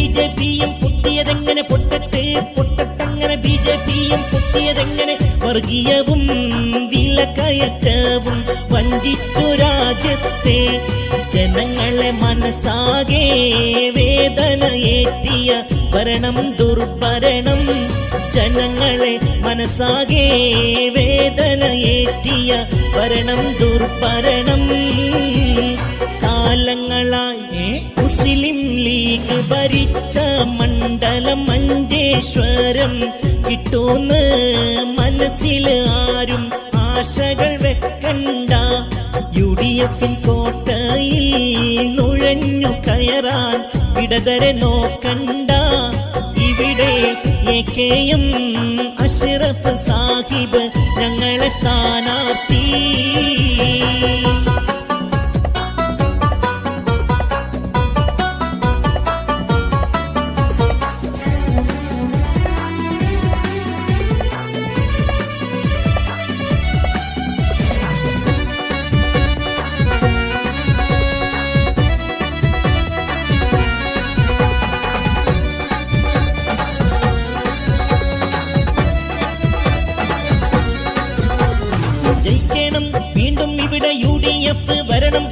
BJP-യും പൊട്ടിയതെങ്ങനെ പൊട്ടട്ടങ്ങനെ BJP-യും പൊട്ടിയതെങ്ങനെ വർഗീയവും വിലക്കയറ്റവും വഞ്ചിച്ചു രാജ്യത്തെ ജനങ്ങളെ മനസ്സാകെ വേദനയേറ്റിയ ഭരണം ദുർഭരണം ജനങ്ങളെ മനസ്സാകെ വേദനയേറ്റിയ ഭരണം ദുർഭരണം കാലങ്ങളായി മുസ്ലിം ലീഗ് ഭരിച്ച മണ്ഡലം മഞ്ചേശ്വരം കിട്ടൂന്ന് മനസ്സിൽ ആരും ആശകൾ വെക്കണ്ട UDF കോട്ടയിൽ നുഴഞ്ഞു കയറാൻ ഇടതരെ നോക്കണ്ട ഇവിടെ AKM അഷ്റഫ് സാഹിബ് ഞങ്ങളെ സ്ഥാനാർത്ഥി ജയിക്കണം വീണ്ടും ഇവിടെ UDF വരണം